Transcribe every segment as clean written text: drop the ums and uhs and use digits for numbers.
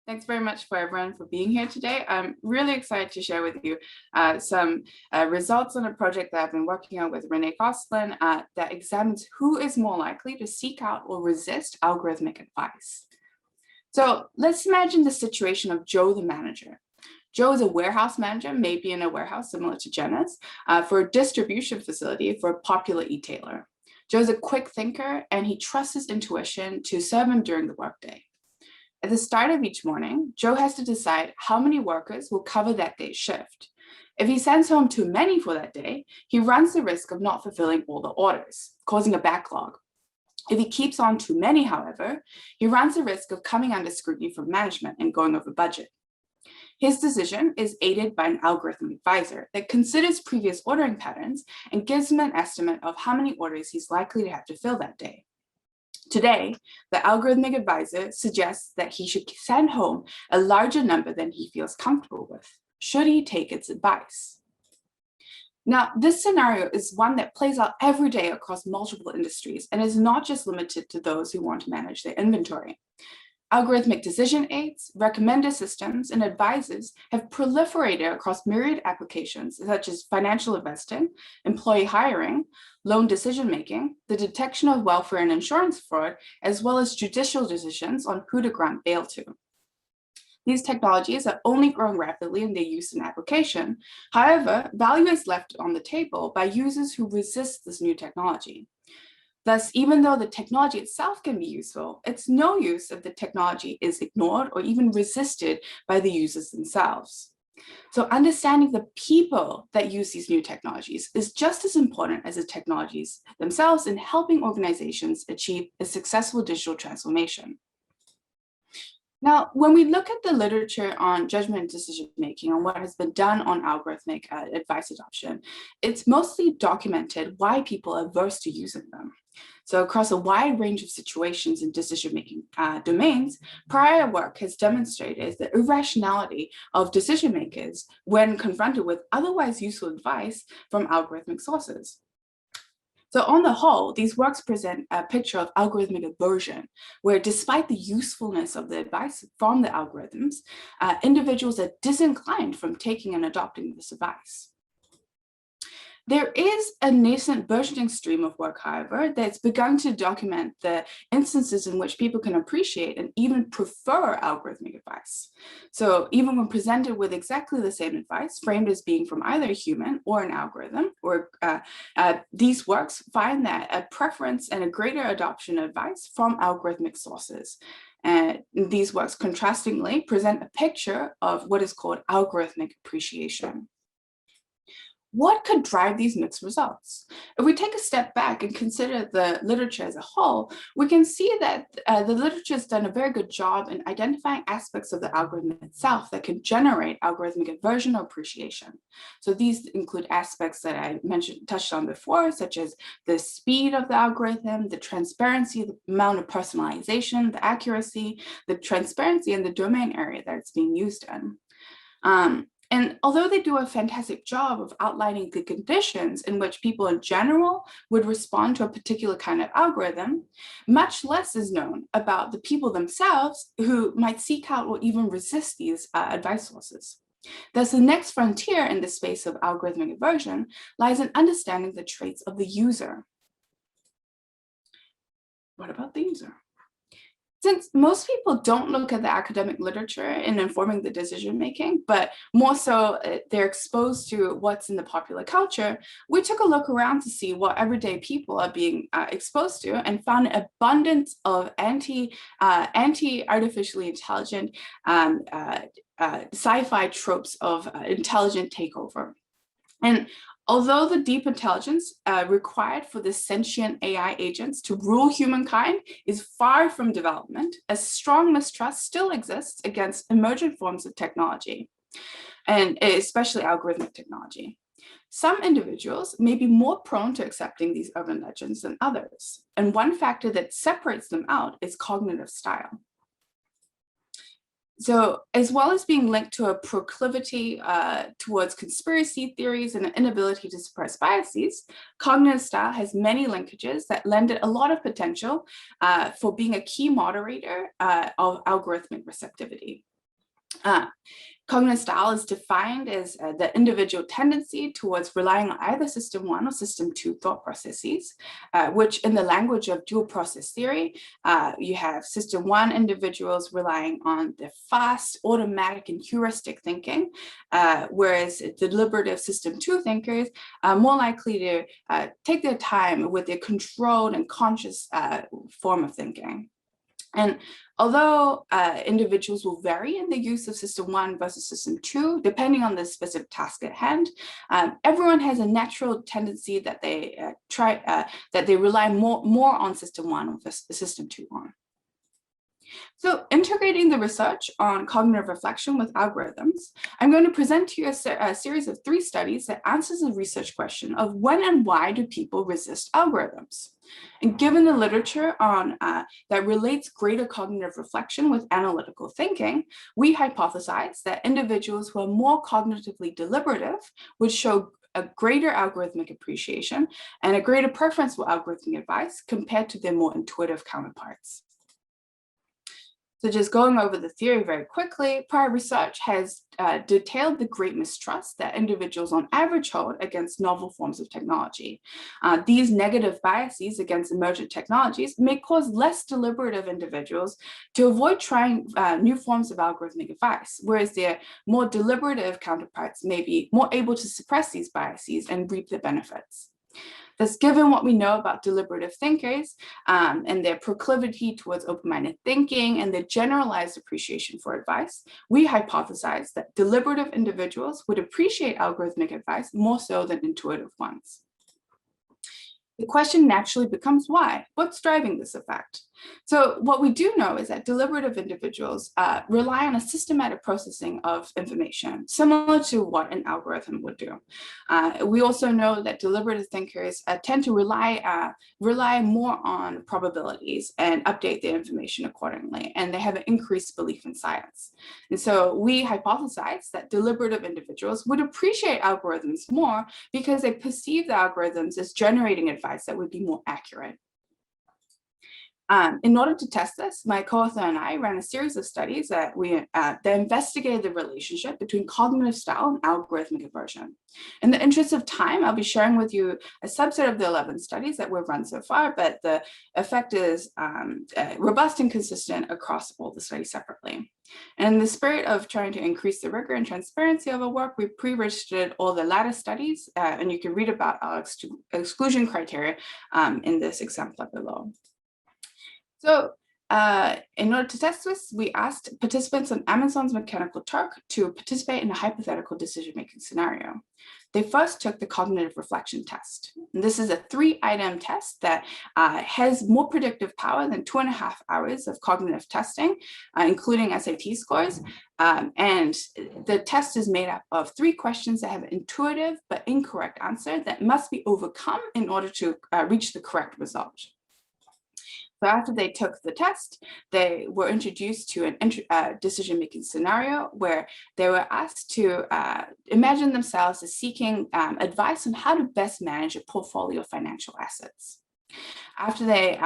Thanks very much for everyone for being here today. I'm really excited to share with you some results on a project that I've been working on with Renee Gosselin that examines who is more likely to seek out or resist algorithmic advice. So let's imagine the situation of Joe the manager. Joe is a warehouse manager, maybe in a warehouse similar to Jenna's, for a distribution facility for a popular e-tailer. Joe's a quick thinker and he trusts his intuition to serve him during the workday. At the start of each morning, Joe has to decide how many workers will cover that day's shift. If he sends home too many for that day, he runs the risk of not fulfilling all the orders, causing a backlog. If he keeps on too many, however, he runs the risk of coming under scrutiny from management and going over budget. His decision is aided by an algorithmic advisor that considers previous ordering patterns and gives him an estimate of how many orders he's likely to have to fill that day. Today, the algorithmic advisor suggests that he should send home a larger number than he feels comfortable with, should he take its advice. Now, this scenario is one that plays out every day across multiple industries and is not just limited to those who want to manage their inventory. Algorithmic decision aids, recommender systems, and advisors have proliferated across myriad applications such as financial investing, employee hiring, loan decision-making, the detection of welfare and insurance fraud, as well as judicial decisions on who to grant bail to. These technologies are only growing rapidly in their use and application. However, value is left on the table by users who resist this new technology. Thus, even though the technology itself can be useful, it's no use if the technology is ignored or even resisted by the users themselves. So understanding the people that use these new technologies is just as important as the technologies themselves in helping organizations achieve a successful digital transformation. Now, when we look at the literature on judgment and decision-making and what has been done on algorithmic advice adoption, it's mostly documented why people are averse to using them. So across a wide range of situations and decision-making domains, prior work has demonstrated the irrationality of decision-makers when confronted with otherwise useful advice from algorithmic sources. So on the whole, these works present a picture of algorithmic aversion, where despite the usefulness of the advice from the algorithms, individuals are disinclined from taking and adopting this advice. There is a nascent burgeoning stream of work, however, that's begun to document the instances in which people can appreciate and even prefer algorithmic advice. So even when presented with exactly the same advice, framed as being from either a human or an algorithm, or these works find that a preference and a greater adoption of advice from algorithmic sources. And these works contrastingly present a picture of what is called algorithmic appreciation. What could drive these mixed results? If we take a step back and consider the literature as a whole, we can see that the literature has done a very good job in identifying aspects of the algorithm itself that can generate algorithmic aversion or appreciation. So these include aspects that I touched on before, such as the speed of the algorithm, the transparency, the amount of personalization, the accuracy, the transparency, and the domain area that it's being used in. And although they do a fantastic job of outlining the conditions in which people in general would respond to a particular kind of algorithm, much less is known about the people themselves who might seek out or even resist these advice sources. Thus, the next frontier in the space of algorithmic aversion lies in understanding the traits of the user. What about the user? Since most people don't look at the academic literature in informing the decision-making, but more so they're exposed to what's in the popular culture, we took a look around to see what everyday people are being exposed to and found an abundance of anti-artificially intelligent sci-fi tropes of intelligent takeover. And although the deep intelligence required for the sentient AI agents to rule humankind is far from development, a strong mistrust still exists against emergent forms of technology, and especially algorithmic technology. Some individuals may be more prone to accepting these urban legends than others, and one factor that separates them out is cognitive style. So as well as being linked to a proclivity towards conspiracy theories and an inability to suppress biases, cognitive style has many linkages that lend it a lot of potential for being a key moderator of algorithmic receptivity. Cognitive style is defined as the individual tendency towards relying on either system 1 or system 2 thought processes, which in the language of dual process theory, you have system 1 individuals relying on the fast, automatic, and heuristic thinking, whereas deliberative system 2 thinkers are more likely to take their time with their controlled and conscious form of thinking. And although individuals will vary in the use of system 1 versus system 2, depending on the specific task at hand, everyone has a natural tendency that they that they rely more on system 1 versus system 2 on. So integrating the research on cognitive reflection with algorithms, I'm going to present to you a series of 3 studies that answers the research question of when and why do people resist algorithms? And given the literature on that relates greater cognitive reflection with analytical thinking, we hypothesize that individuals who are more cognitively deliberative would show a greater algorithmic appreciation and a greater preference for algorithmic advice compared to their more intuitive counterparts. So just going over the theory very quickly, prior research has detailed the great mistrust that individuals on average hold against novel forms of technology. These negative biases against emergent technologies may cause less deliberative individuals to avoid trying new forms of algorithmic advice, whereas their more deliberative counterparts may be more able to suppress these biases and reap the benefits. Thus, given what we know about deliberative thinkers and their proclivity towards open-minded thinking and their generalized appreciation for advice, we hypothesize that deliberative individuals would appreciate algorithmic advice more so than intuitive ones. The question naturally becomes why? What's driving this effect? So what we do know is that deliberative individuals rely on a systematic processing of information, similar to what an algorithm would do. We also know that deliberative thinkers tend to rely more on probabilities and update their information accordingly, and they have an increased belief in science. And so we hypothesize that deliberative individuals would appreciate algorithms more because they perceive the algorithms as generating advice that would be more accurate. In order to test this, my co-author and I ran a series of studies that investigated the relationship between cognitive style and algorithmic aversion. In the interest of time, I'll be sharing with you a subset of the 11 studies that we've run so far, but the effect is robust and consistent across all the studies separately. And in the spirit of trying to increase the rigor and transparency of our work, we pre-registered all the latter studies, and you can read about our exclusion criteria in this exemplar below. So in order to test this, we asked participants on Amazon's Mechanical Turk to participate in a hypothetical decision-making scenario. They first took the cognitive reflection test. And this is a 3-item test that has more predictive power than 2.5 hours of cognitive testing, including SAT scores. And the test is made up of 3 questions that have an intuitive but incorrect answer that must be overcome in order to reach the correct result. So after they took the test, they were introduced to a decision-making scenario where they were asked to imagine themselves as seeking advice on how to best manage a portfolio of financial assets. After they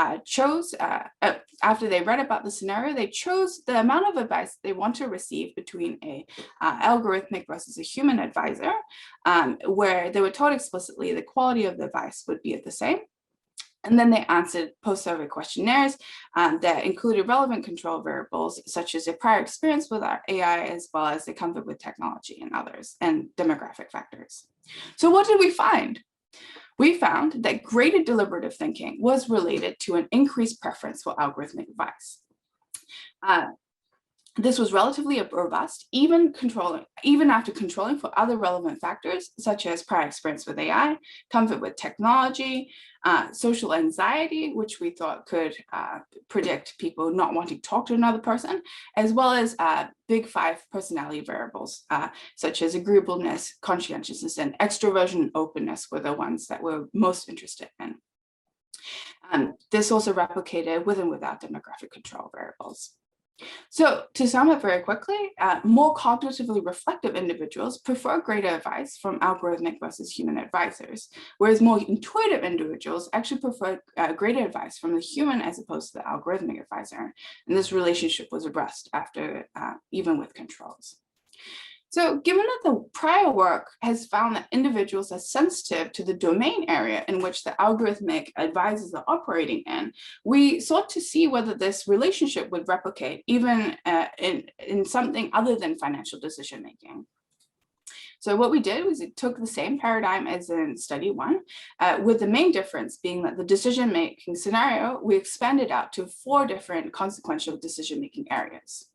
after they read about the scenario, they chose the amount of advice they want to receive between a algorithmic versus a human advisor, where they were told explicitly the quality of the advice would be the same. And then they answered post-survey questionnaires that included relevant control variables, such as their prior experience with our AI, as well as their comfort with technology and others, and demographic factors. So what did we find? We found that greater deliberative thinking was related to an increased preference for algorithmic advice. This was relatively robust, even after controlling for other relevant factors, such as prior experience with AI, comfort with technology, social anxiety, which we thought could predict people not wanting to talk to another person, as well as big 5 personality variables, such as agreeableness, conscientiousness, and extroversion and openness were the ones that we're most interested in. This also replicated with and without demographic control variables. So to sum up very quickly, more cognitively reflective individuals prefer greater advice from algorithmic versus human advisors, whereas more intuitive individuals actually prefer greater advice from the human as opposed to the algorithmic advisor. And this relationship was addressed after, even with controls. So given that the prior work has found that individuals are sensitive to the domain area in which the algorithmic advisors are operating in, we sought to see whether this relationship would replicate even in something other than financial decision making. So what we did was it took the same paradigm as in study 1, with the main difference being that the decision-making scenario, we expanded out to 4 different consequential decision-making areas.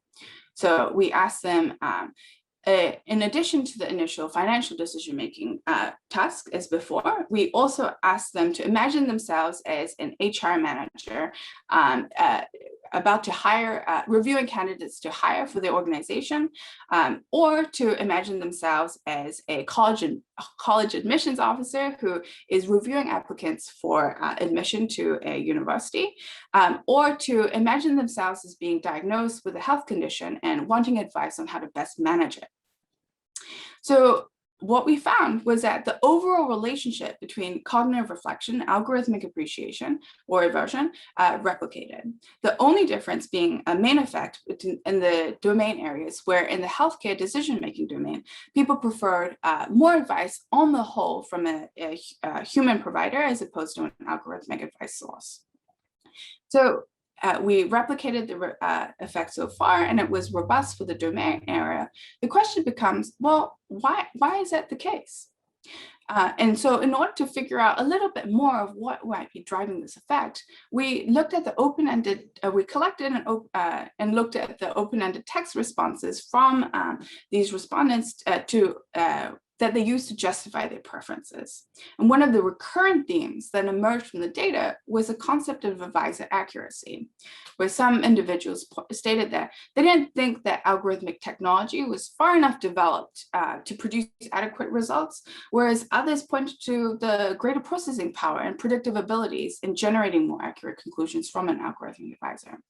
So we asked them, in addition to the initial financial decision-making task as before, we also asked them to imagine themselves as an HR manager about to hire, reviewing candidates to hire for the organization, or to imagine themselves as a college admissions officer who is reviewing applicants for admission to a university, or to imagine themselves as being diagnosed with a health condition and wanting advice on how to best manage it. So what we found was that the overall relationship between cognitive reflection, algorithmic appreciation, or aversion replicated. The only difference being a main effect in the domain areas where in the healthcare decision-making domain, people preferred more advice on the whole from a human provider as opposed to an algorithmic advice source. So we replicated the effect so far, and it was robust for the domain area. The question becomes, well, why is that the case? And so in order to figure out a little bit more of what might be driving this effect, we looked at the open-ended, we collected and looked at the open-ended text responses from these respondents that they used to justify their preferences. And one of the recurrent themes that emerged from the data was the concept of advisor accuracy, where some individuals stated that they didn't think that algorithmic technology was far enough developed to produce adequate results, whereas others pointed to the greater processing power and predictive abilities in generating more accurate conclusions from an algorithmic advisor.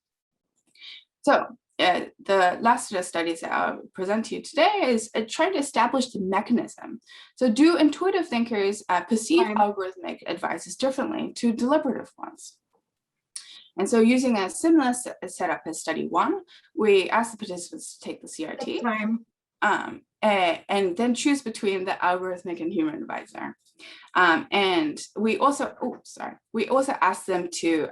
So the last set of studies that I'll present to you today is trying to establish the mechanism. So do intuitive thinkers perceive algorithmic advices differently to deliberative ones? And so using a similar setup as study 1, we asked the participants to take the CRT and then choose between the algorithmic and human advisor. And we also asked them to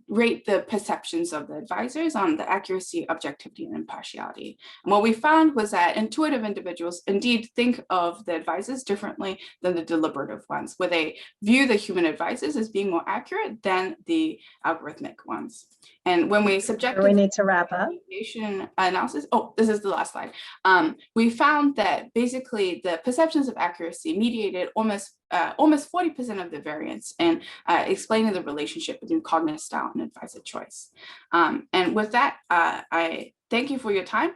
rate the perceptions of the advisors on the accuracy, objectivity, and impartiality. And what we found was that intuitive individuals indeed think of the advisors differently than the deliberative ones, where they view the human advisors as being more accurate than the algorithmic ones. And when we subjected we need to wrap up analysis, this is the last slide. We found that basically the perceptions of accuracy mediated almost 40% of the variance in explaining the relationship between cognitive style and advisor choice. And with that, I thank you for your time.